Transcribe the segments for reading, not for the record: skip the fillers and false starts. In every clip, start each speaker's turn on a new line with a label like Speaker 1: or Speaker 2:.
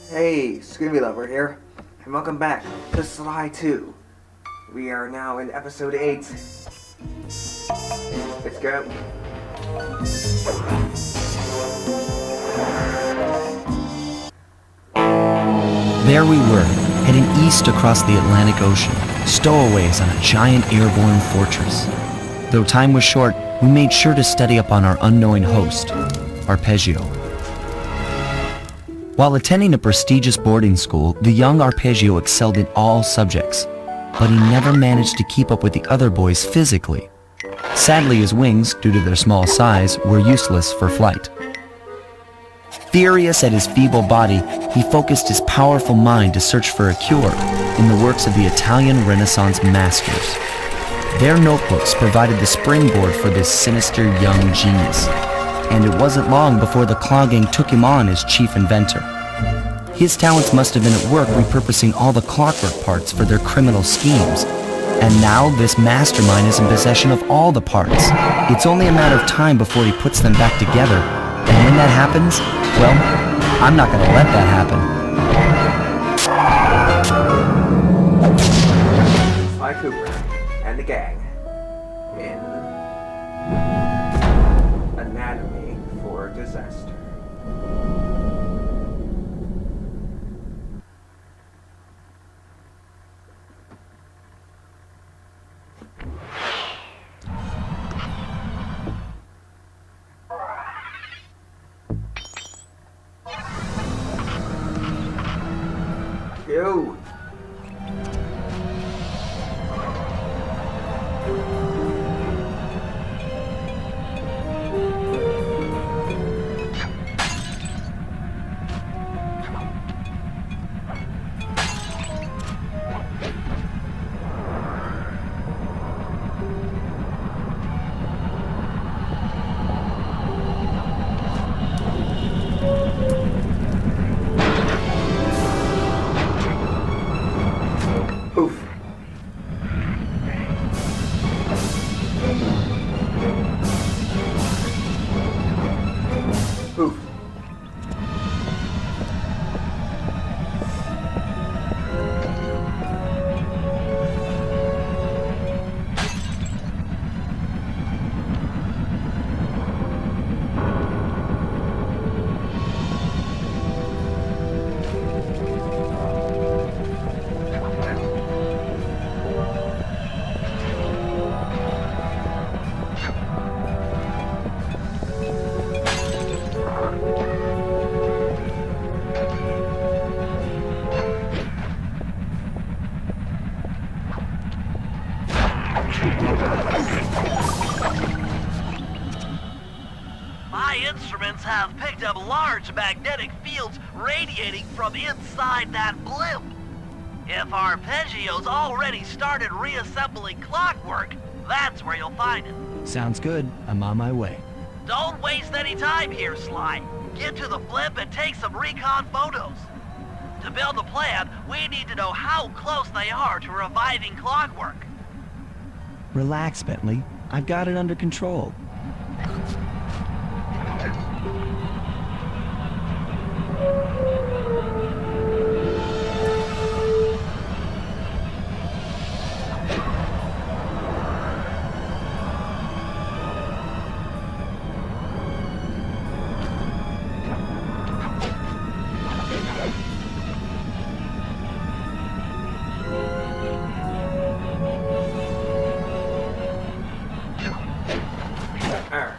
Speaker 1: Hey, Scooby Lover here, and welcome back to Sly 2. We are now in episode 8. Let's go.
Speaker 2: There we were, heading east across the Atlantic Ocean, stowaways on a giant airborne fortress. Though time was short, we made sure to study up on our unknowing host, Arpeggio. While attending a prestigious boarding school, the young Arpeggio excelled in all subjects, but he never managed to keep up with the other boys physically. Sadly, his wings, due to their small size, were useless for flight. Furious at his feeble body, he focused his powerful mind to search for a cure in the works of the Italian Renaissance masters. Their notebooks provided the springboard for this sinister young genius, and it wasn't long before the Claw Gang took him on as chief inventor. His talents must have been at work repurposing all the clockwork parts for their criminal schemes, and now this mastermind is in possession of all the parts. It's only a matter of time before he puts them back together, and when that happens, well, I'm not going to let that happen.
Speaker 1: Sly Cooper and the gang in Anatomy for Disaster. Yo! Poof. Poof.
Speaker 3: My instruments have picked up large magnetic fields radiating from inside that blimp. If Arpeggio's already started reassembling clockwork, that's where you'll find it.
Speaker 2: Sounds good. I'm on my way.
Speaker 3: Don't waste any time here, Sly. Get to the blimp and take some recon photos. To build a plan, we need to know how close they are to reviving clockwork.
Speaker 2: Relax, Bentley. I've got it under control.
Speaker 1: Arr.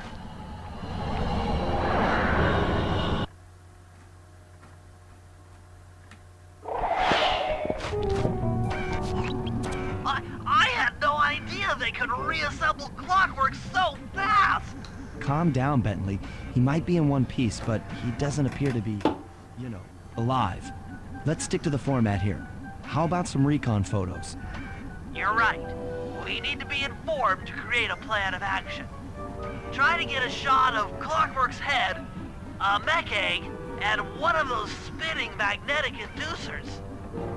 Speaker 3: I had no idea they could reassemble clockwork so fast!
Speaker 2: Calm down, Bentley. He might be in one piece, but he doesn't appear to be, alive. Let's stick to the format here. How about some recon photos?
Speaker 3: You're right. We need to be informed to create a plan of action. Try to get a shot of Clockwork's head, a mech egg, and one of those spinning magnetic inducers.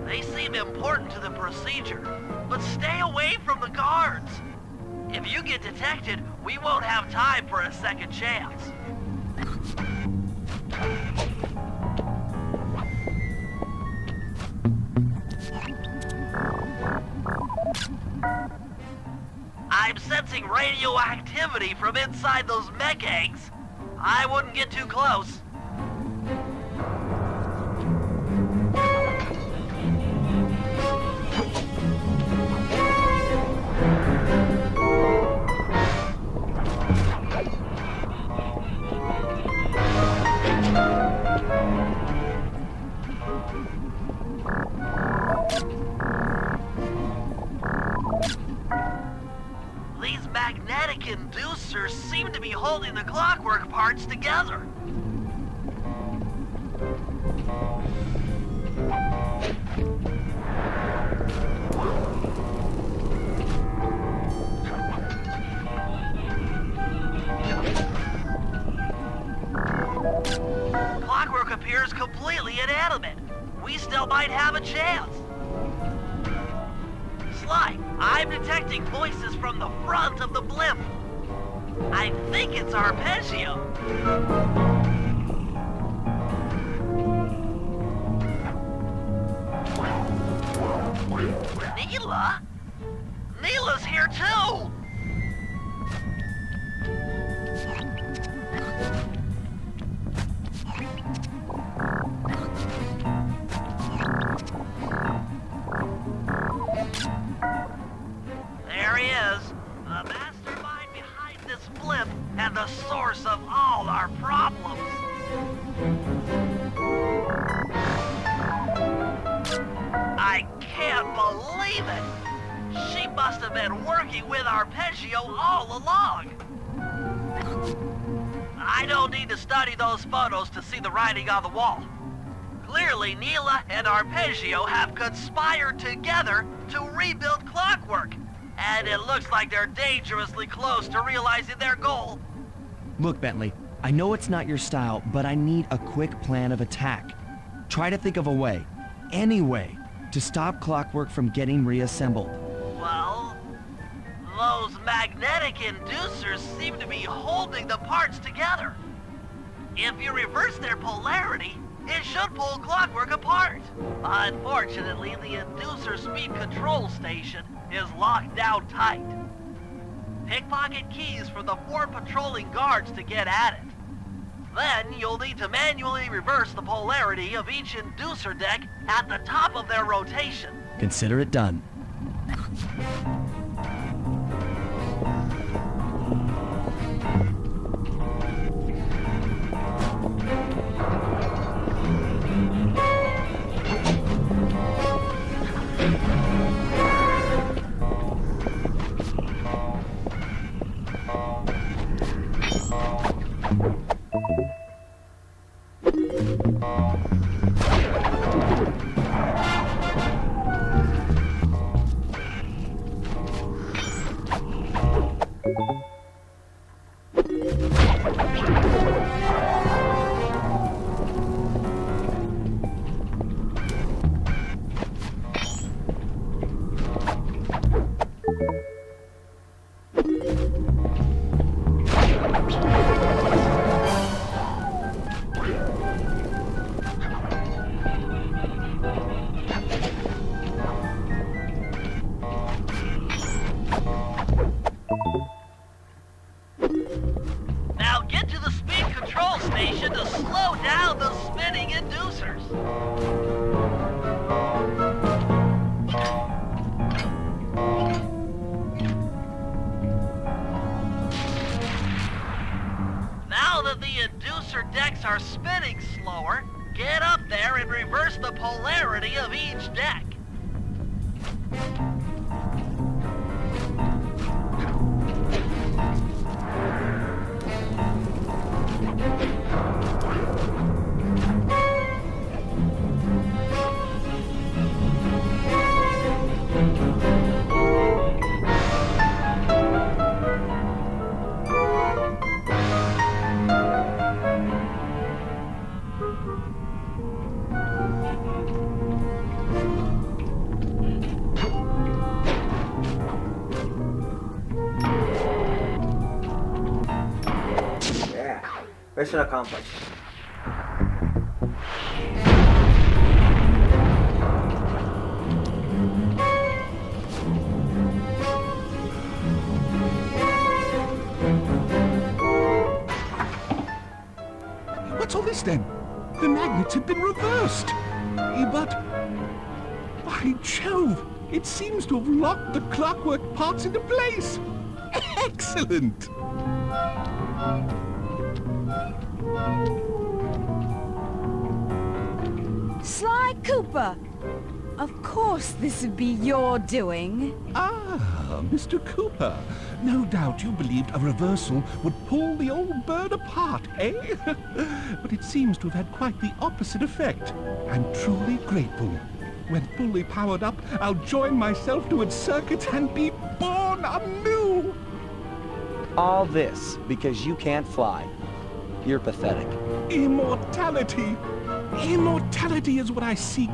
Speaker 3: They seem important to the procedure, but stay away from the guards. If you get detected, we won't have time for a second chance. I'm sensing radioactivity from inside those mech eggs. I wouldn't get too close. These magnetic inducers seem to be holding the clockwork parts together. Clockwork appears completely inanimate. We still might have a chance. Sly, I'm detecting voices from the front of the blimp. I think it's Arpeggio. Neela? Neela's here too! There he is, the mastermind behind this blimp and the source of all our problems. I can't believe it! She must have been working with Arpeggio all along. I don't need to study those photos to see the writing on the wall. Clearly, Neela and Arpeggio have conspired together to rebuild Clockwork. And it looks like they're dangerously close to realizing their goal.
Speaker 2: Look, Bentley, I know it's not your style, but I need a quick plan of attack. Try to think of a way, any way, to stop Clockwork from getting reassembled.
Speaker 3: Well, those magnetic inducers seem to be holding the parts together. If you reverse their polarity, it should pull Clockwork apart. Unfortunately, the inducer speed control station is locked down tight. Pickpocket keys for the 4 patrolling guards to get at it. Then you'll need to manually reverse the polarity of each inducer deck at the top of their rotation.
Speaker 2: Consider it done.
Speaker 3: Now get to the speed control station to slow down the spinning inducers. Now that the inducer decks are spinning slower, get up there and reverse the polarity of each deck.
Speaker 1: Mission accomplished.
Speaker 4: this then. The magnets had been reversed. But, by Jove, it seems to have locked the clockwork parts into place. Excellent!
Speaker 5: Sly Cooper! Of course this would be your doing.
Speaker 4: Ah, Mr. Cooper. No doubt you believed a reversal would pull the old bird apart, eh? But it seems to have had quite the opposite effect. I'm truly grateful. When fully powered up, I'll join myself to its circuit and be born anew!
Speaker 6: All this because you can't fly. You're pathetic.
Speaker 4: Immortality! Immortality is what I seek.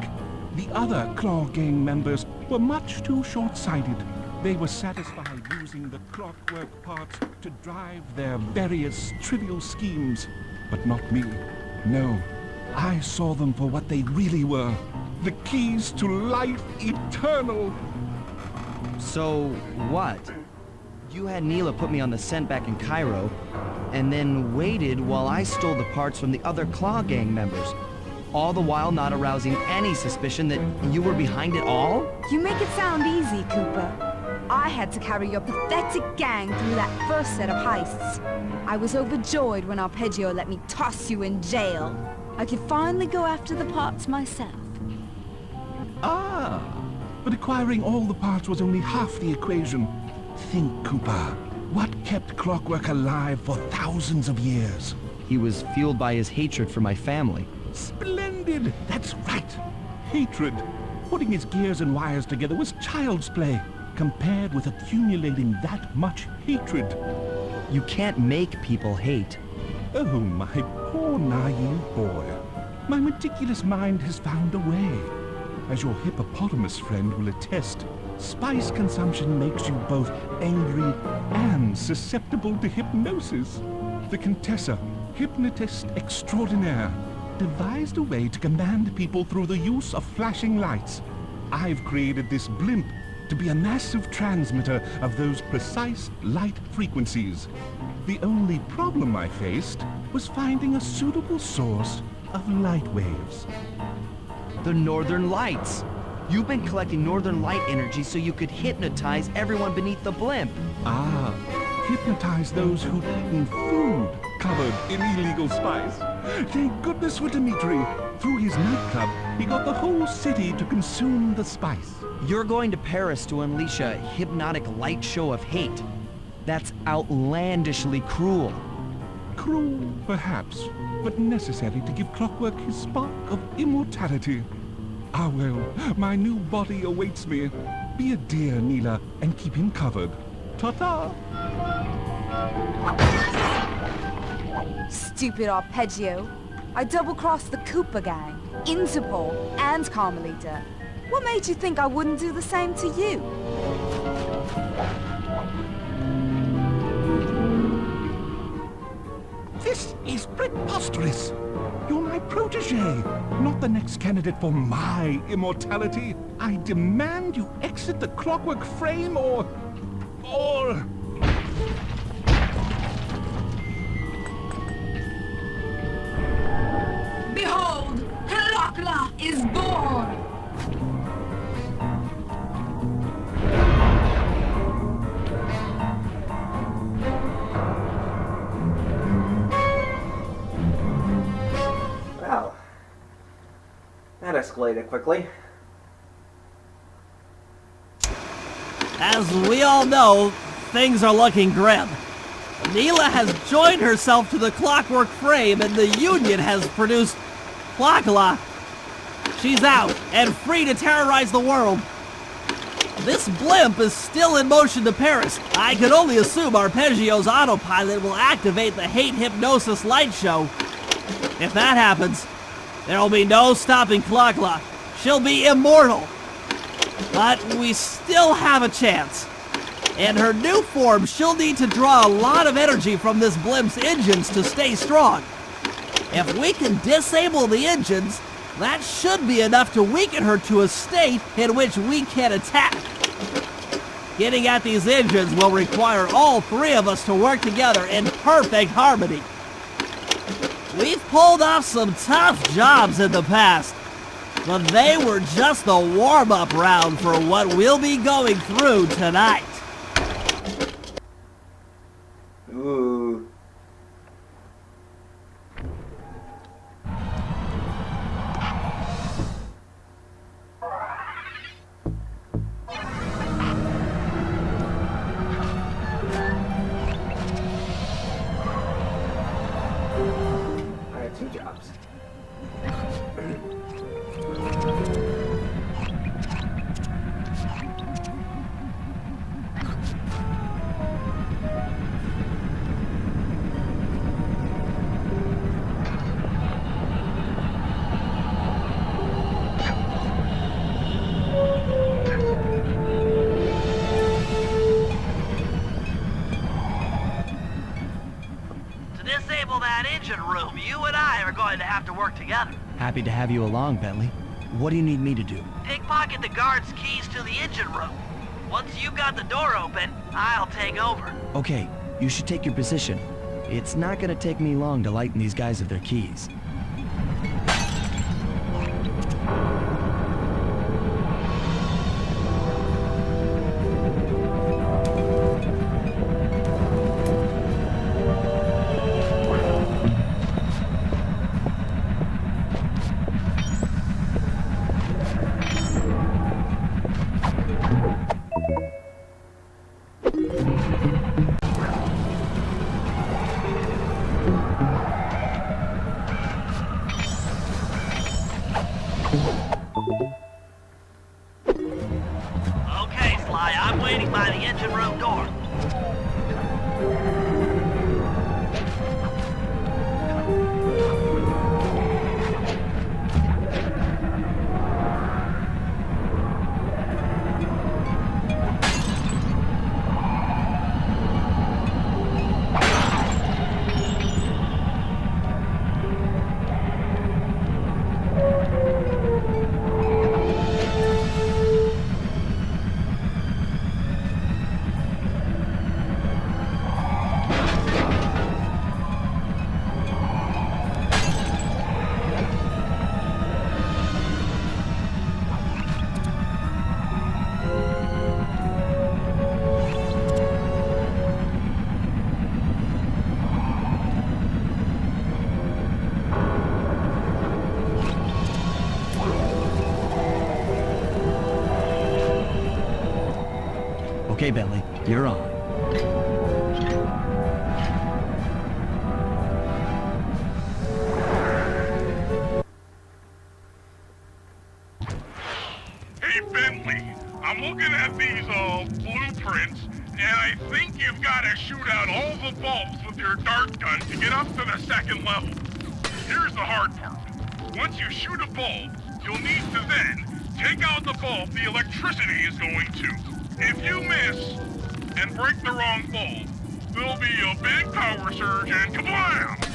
Speaker 4: The other Claw Gang members were much too short-sighted. They were satisfied using the clockwork parts to drive their various trivial schemes. But not me. No. I saw them for what they really were. The keys to life eternal.
Speaker 2: So, what? You had Neela put me on the scent back in Cairo, and then waited while I stole the parts from the other Claw Gang members. All the while not arousing any suspicion that you were behind it all?
Speaker 5: You make it sound easy, Cooper. I had to carry your pathetic gang through that first set of heists. I was overjoyed when Arpeggio let me toss you in jail. I could finally go after the parts myself.
Speaker 4: Ah, but acquiring all the parts was only half the equation. Think, Cooper. What kept Clockwork alive for thousands of years?
Speaker 2: He was fueled by his hatred for my family.
Speaker 4: Splendid! That's right! Hatred. Putting his gears and wires together was child's play, compared with accumulating that much hatred.
Speaker 2: You can't make people hate.
Speaker 4: Oh, my poor naive boy. My meticulous mind has found a way. As your hippopotamus friend will attest, spice consumption makes you both angry and susceptible to hypnosis. The Contessa, hypnotist extraordinaire, devised a way to command people through the use of flashing lights. I've created this blimp to be a massive transmitter of those precise light frequencies. The only problem I faced was finding a suitable source of light waves.
Speaker 2: The Northern Lights. You've been collecting Northern Light energy so you could hypnotize everyone beneath the blimp.
Speaker 4: Ah, hypnotize those who'd eaten food covered in illegal spice. Thank goodness for Dmitri. Through his nightclub, he got the whole city to consume the spice.
Speaker 2: You're going to Paris to unleash a hypnotic light show of hate. That's outlandishly cruel.
Speaker 4: Cruel, perhaps, but necessary to give Clockwork his spark of immortality. Ah well, my new body awaits me. Be a dear, Neela, and keep him covered. Ta-ta!
Speaker 5: Stupid Arpeggio. I double-crossed the Cooper gang, Interpol, and Carmelita. What made you think I wouldn't do the same to you?
Speaker 4: This is preposterous! You're my protege, not the next candidate for my immortality. I demand you exit the Clockwork frame or...
Speaker 5: Behold, Clockla is born!
Speaker 1: Well, that escalated quickly.
Speaker 3: As we all know, things are looking grim. Neela has joined herself to the Clockwork frame and the Union has produced Clockla. She's out and free to terrorize the world. This blimp is still in motion to Paris. I can only assume Arpeggio's autopilot will activate the hate hypnosis light show. If that happens, there will be no stopping Clockla. She'll be immortal. But we still have a chance. In her new form, she'll need to draw a lot of energy from this blimp's engines to stay strong. If we can disable the engines, that should be enough to weaken her to a state in which we can attack. Getting at these engines will require all three of us to work together in perfect harmony. We've pulled off some tough jobs in the past, but they were just a warm-up round for what we'll be going through tonight.
Speaker 1: Ooh. I had 2 jobs.
Speaker 3: To disable that engine room, you and I are going to have to work together.
Speaker 2: Happy to have you along, Bentley. What do you need me to do?
Speaker 3: Pickpocket the guard's keys to the engine room. Once you've got the door open, I'll take over.
Speaker 2: Okay, you should take your position. It's not gonna take me long to lighten these guys of their keys.
Speaker 3: Okay, Sly, I'm waiting by the engine room door.
Speaker 2: Okay, Bentley, you're on.
Speaker 4: Hey, Bentley, I'm looking at these, blueprints, and I think you've got to shoot out all the bulbs with your dart gun to get up to the 2nd level. Here's the hard part. Once you shoot a bulb, you'll need to then take out the bulb the electricity is going to. If you miss and break the wrong bulb, there'll be a big power surge and kablam!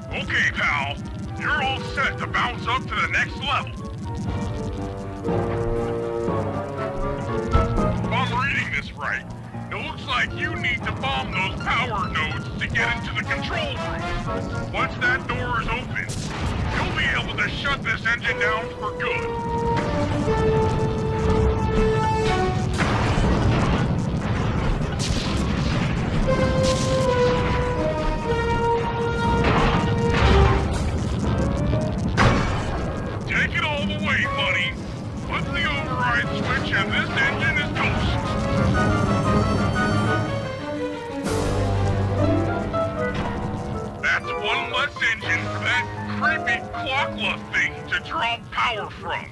Speaker 4: Okay, pal. You're all set to bounce up to the next level. If I'm reading
Speaker 7: right. It looks like you need to bomb those power nodes to get into the control room. Once that door is open, you'll be able to shut this engine down for good. Take it all the way, buddy. Put the override switch and this engine is toast. That's one less engine for that creepy Clockla thing to draw power from.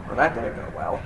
Speaker 1: Well, that didn't go well.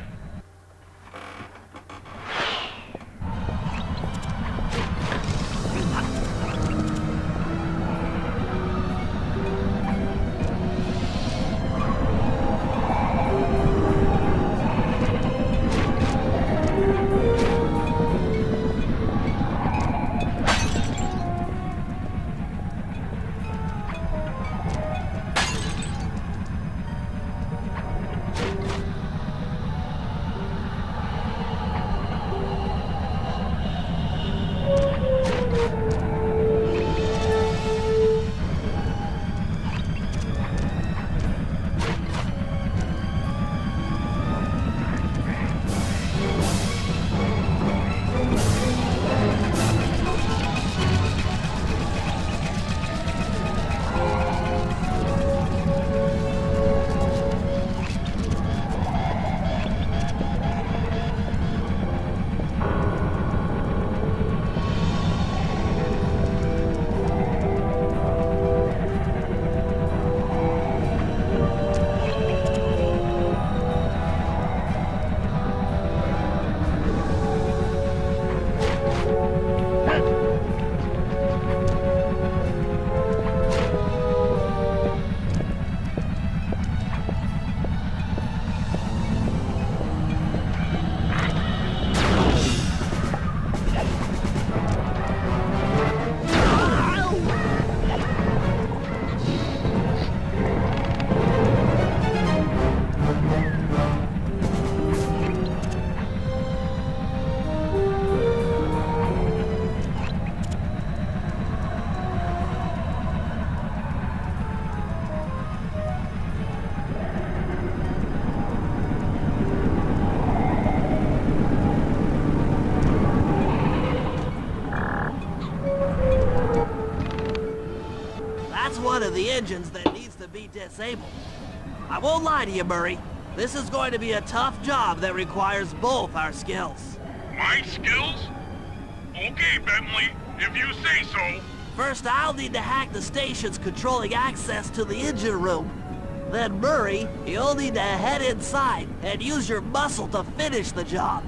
Speaker 3: engines that needs to be disabled. I won't lie to you, Murray. This is going to be a tough job that requires both our skills.
Speaker 7: My skills? Okay, Bentley, if you say so.
Speaker 3: First, I'll need to hack the stations controlling access to the engine room. Then, Murray, you'll need to head inside and use your muscle to finish the job.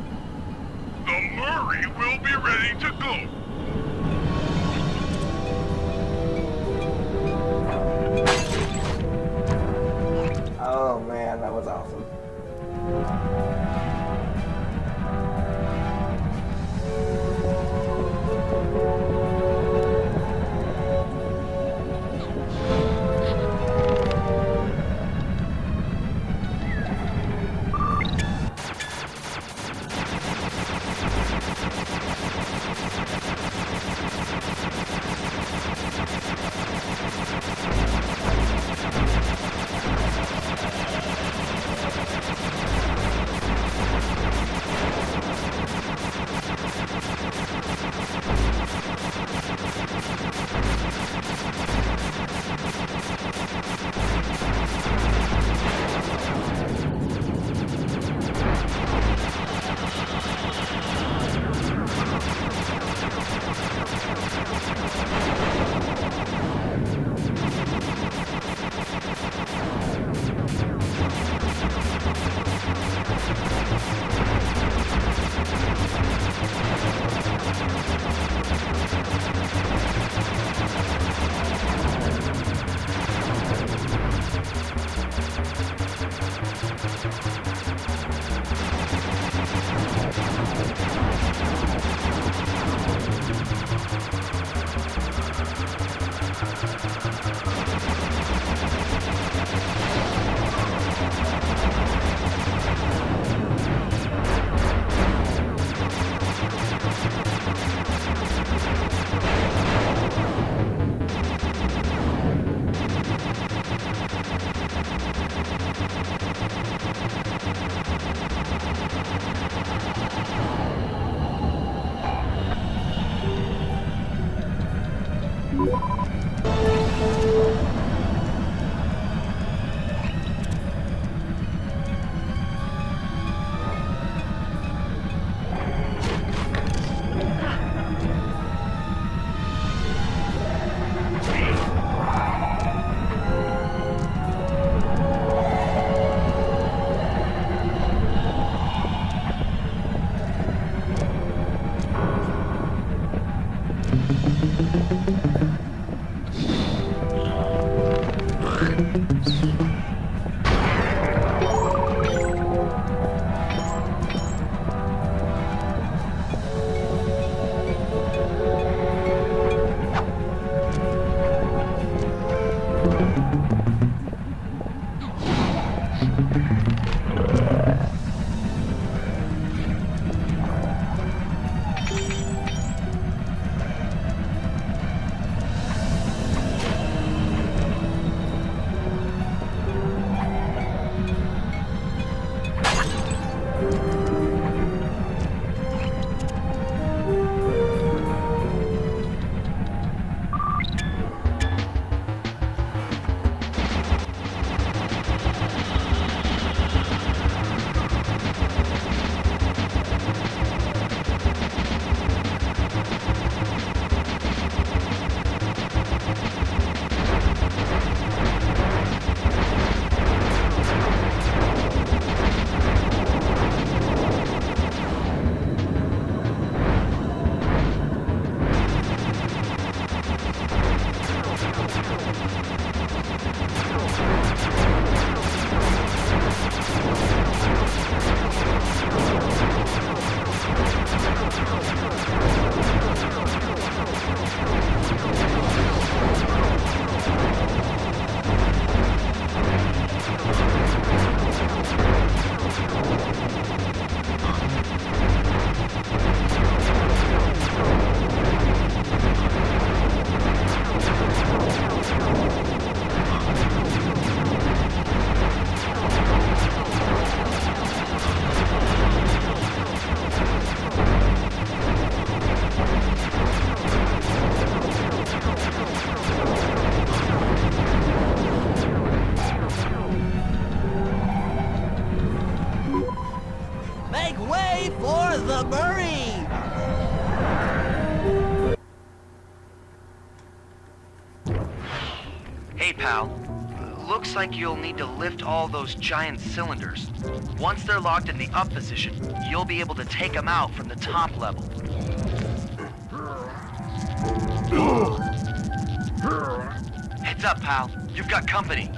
Speaker 7: The Murray will be ready to go.
Speaker 1: Oh man, that was awesome.
Speaker 8: pal. Looks like you'll need to lift all those giant cylinders. Once they're locked in the up position, you'll be able to take them out from the top level. Heads up, pal. You've got company.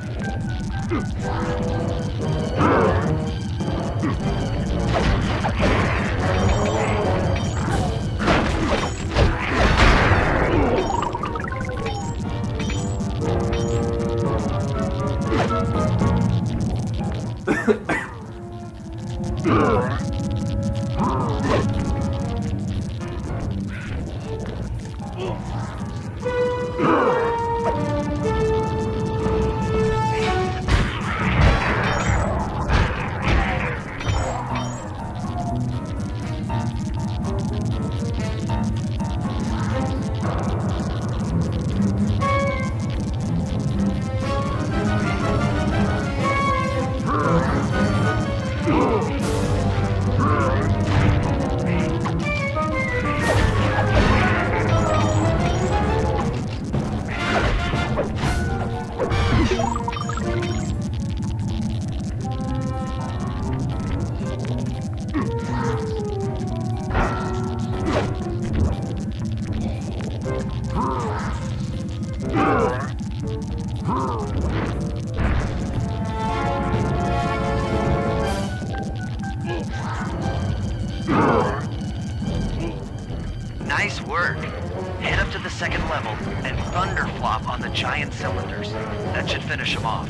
Speaker 8: Nice work. Head up to the second level and thunderflop on the giant cylinders. That should finish them off.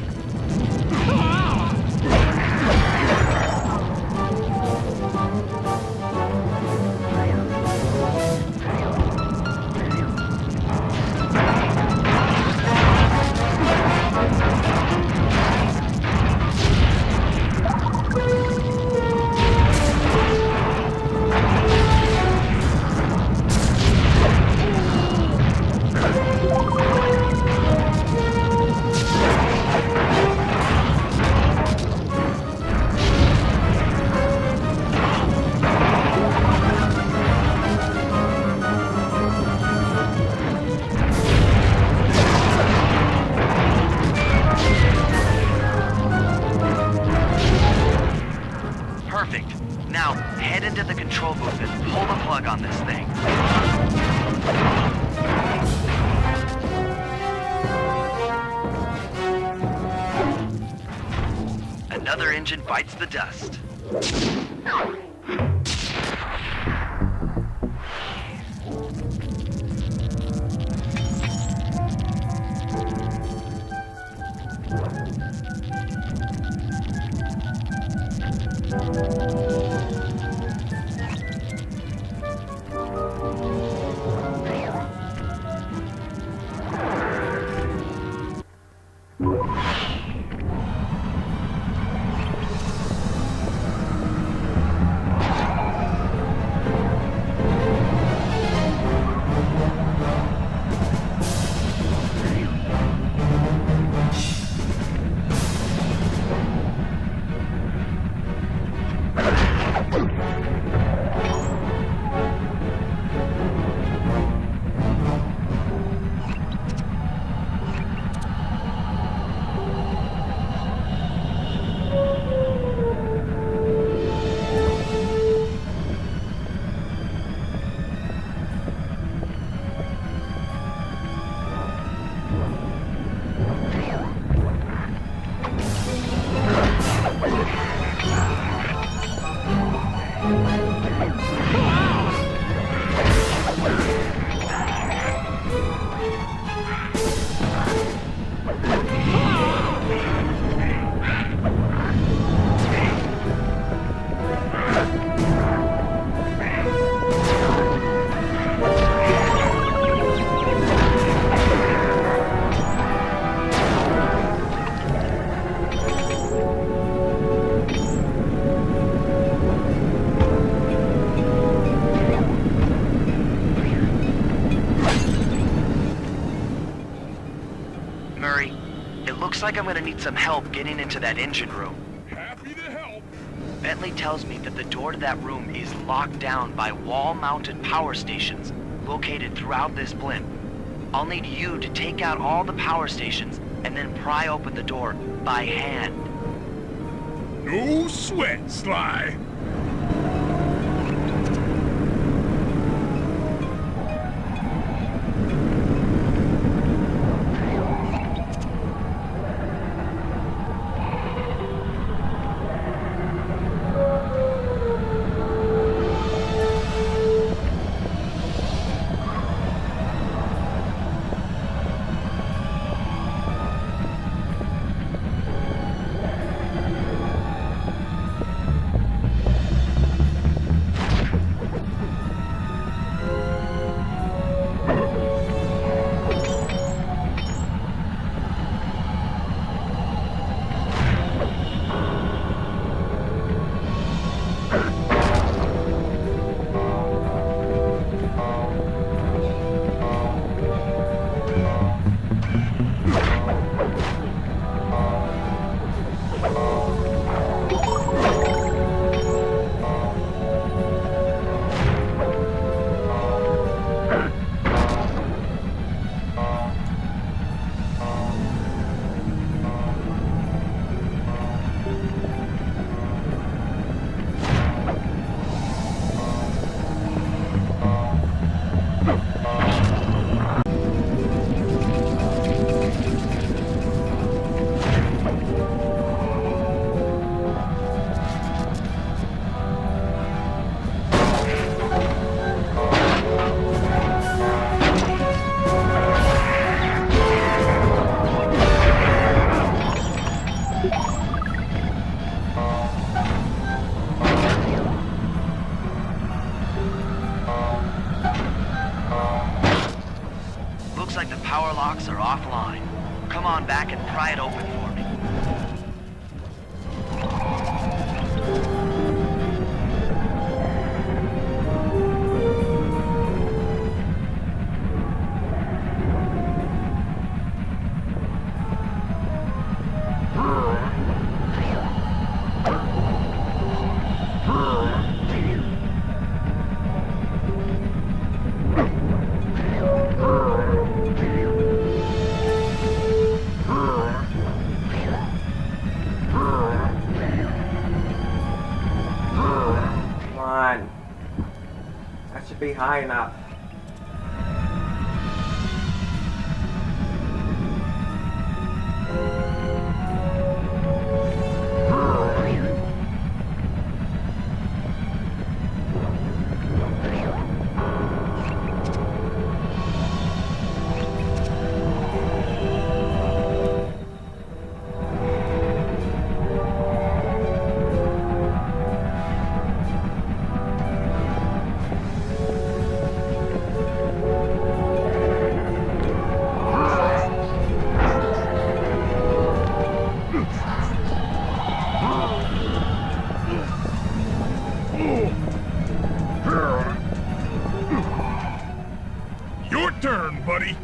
Speaker 8: Perfect. Now, head into the control booth and pull the plug on this thing. Another engine bites the dust. Murray, it looks like I'm gonna need some help getting into that engine room.
Speaker 7: Happy to help.
Speaker 8: Bentley tells me that the door to that room is locked down by wall-mounted power stations located throughout this blimp. I'll need you to take out all the power stations and then pry open the door by hand.
Speaker 7: No sweat, Sly.
Speaker 8: Looks like the power locks are offline. Come on back and pry it open for me.
Speaker 1: Come on. That should be high enough.
Speaker 7: Your turn, buddy.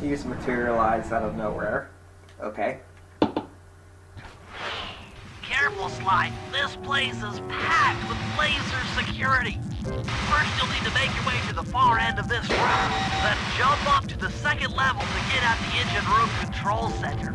Speaker 1: You just materialized out of nowhere. Okay.
Speaker 3: Careful, Sly. This place is packed with laser security. First, you'll need to make your way to the far end of this room, then jump up to the second level to get at the engine room control center.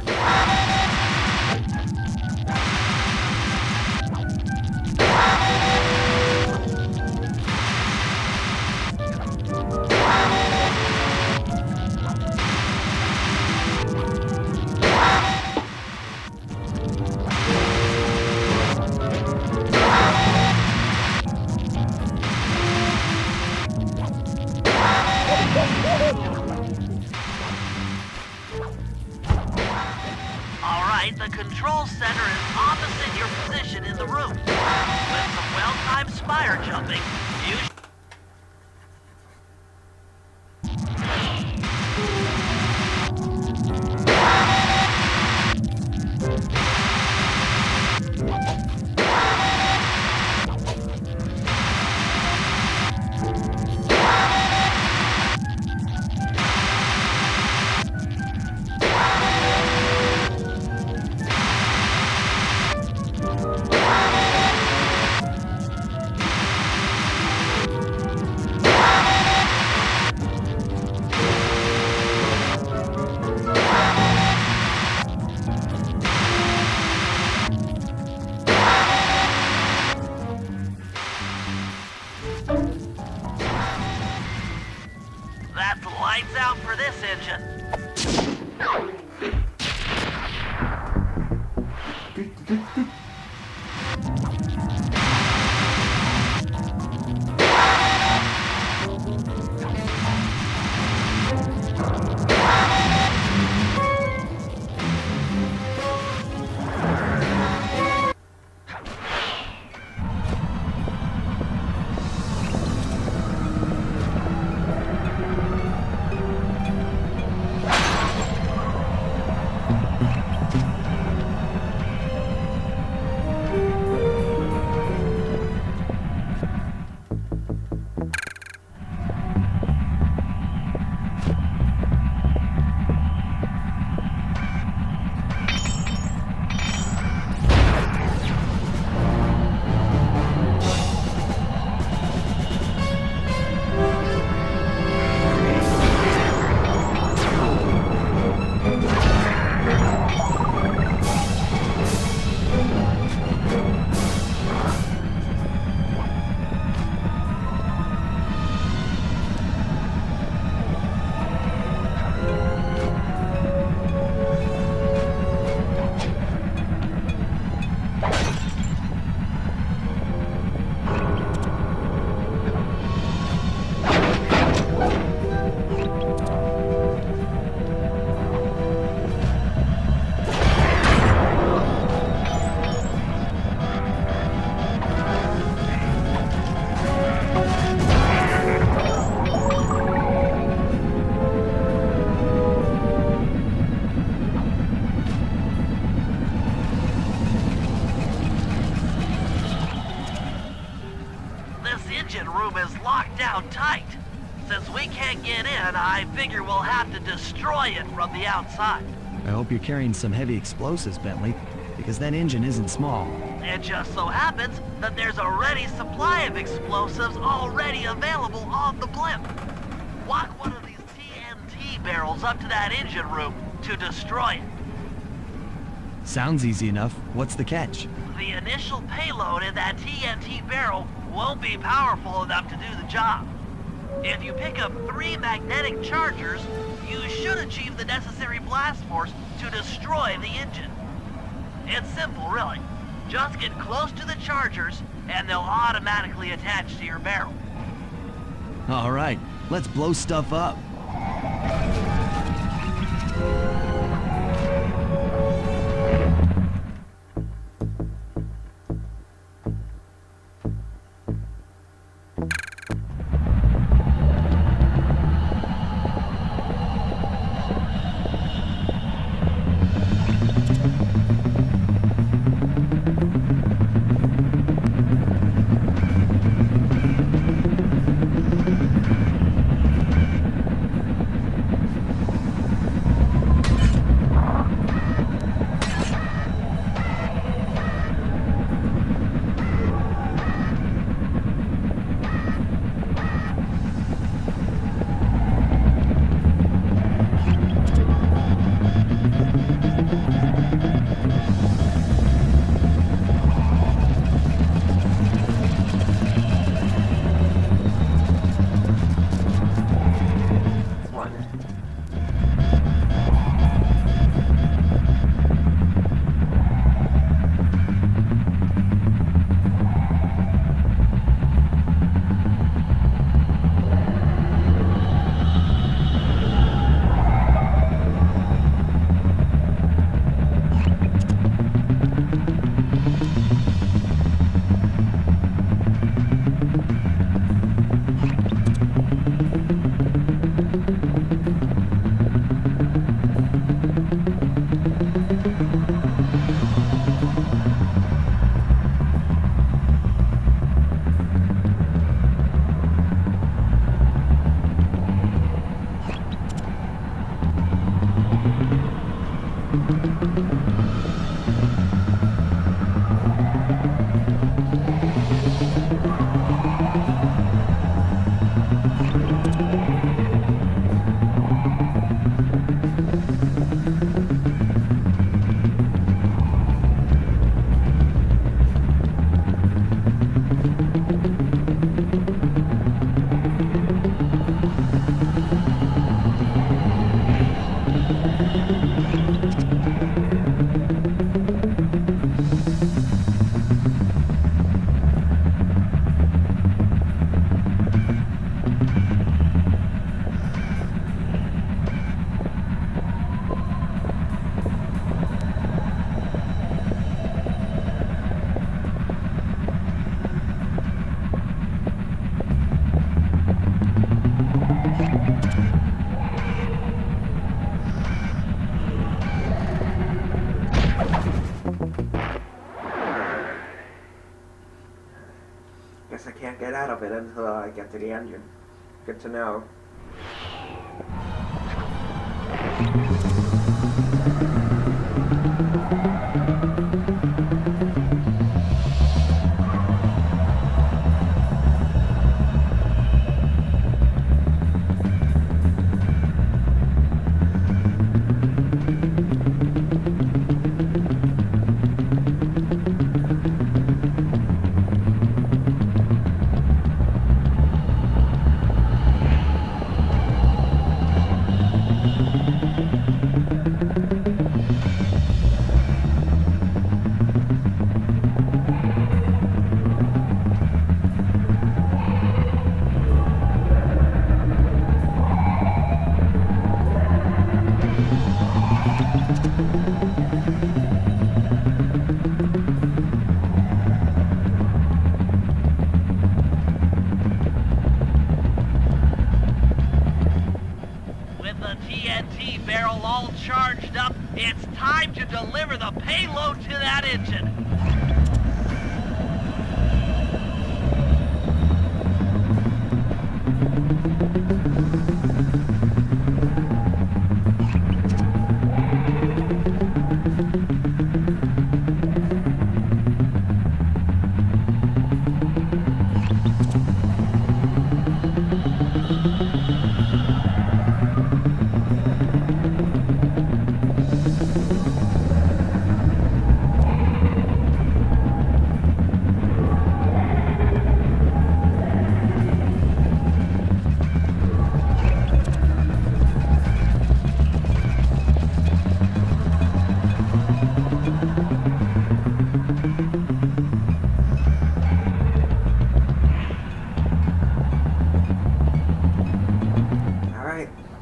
Speaker 3: Alright, the control center is opposite your position in the room. With some well-timed spire jumping, you That's lights out for this engine. Tight. Since we can't get in, I figure we'll have to destroy it from the outside.
Speaker 6: I hope you're carrying some heavy explosives, Bentley, because that engine isn't small.
Speaker 3: It just so happens that there's a ready supply of explosives already available on the blimp. Walk one of these TNT barrels up to that engine room to destroy it.
Speaker 6: Sounds easy enough. What's the catch?
Speaker 3: The initial payload in that TNT barrel won't be powerful enough to do the job. If you pick up 3 magnetic chargers, you should achieve the necessary blast force to destroy the engine. It's simple, really. Just get close to the chargers, and they'll automatically attach to your barrel.
Speaker 6: All right, let's blow stuff up.
Speaker 1: of it until I get to the engine. Good to know.
Speaker 3: With the TNT barrel all charged up, it's time to deliver the payload to that engine.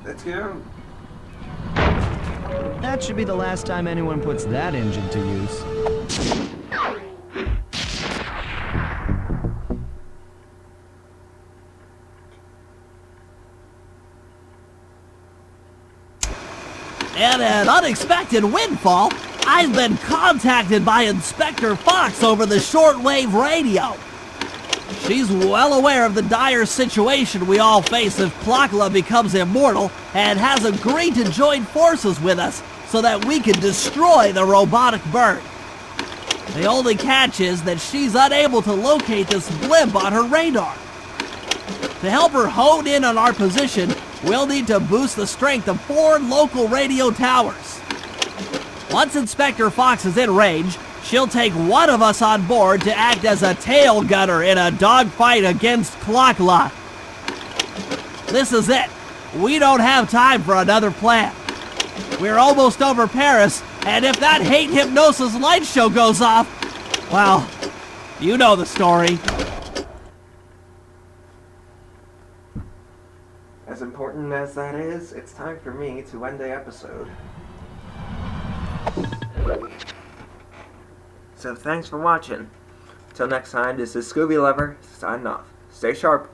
Speaker 1: Let's go.
Speaker 6: That should be the last time anyone puts that engine to use.
Speaker 3: And an unexpected windfall, I've been contacted by Inspector Fox over the shortwave radio. She's well aware of the dire situation we all face if Klakla becomes immortal and has agreed to join forces with us so that we can destroy the robotic bird. The only catch is that she's unable to locate this blimp on her radar. To help her hone in on our position, we'll need to boost the strength of 4 local radio towers. Once Inspector Fox is in range, she'll take one of us on board to act as a tail gunner in a dogfight against Klakla. This is it. We don't have time for another plan. We're almost over Paris, and if that hate hypnosis light show goes off, well, you know the story.
Speaker 1: As important as that is, it's time for me to end the episode. So thanks for watching. Till next time, this is Scooby Lover, signing off. Stay sharp.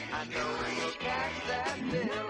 Speaker 8: I know you'll catch that bill.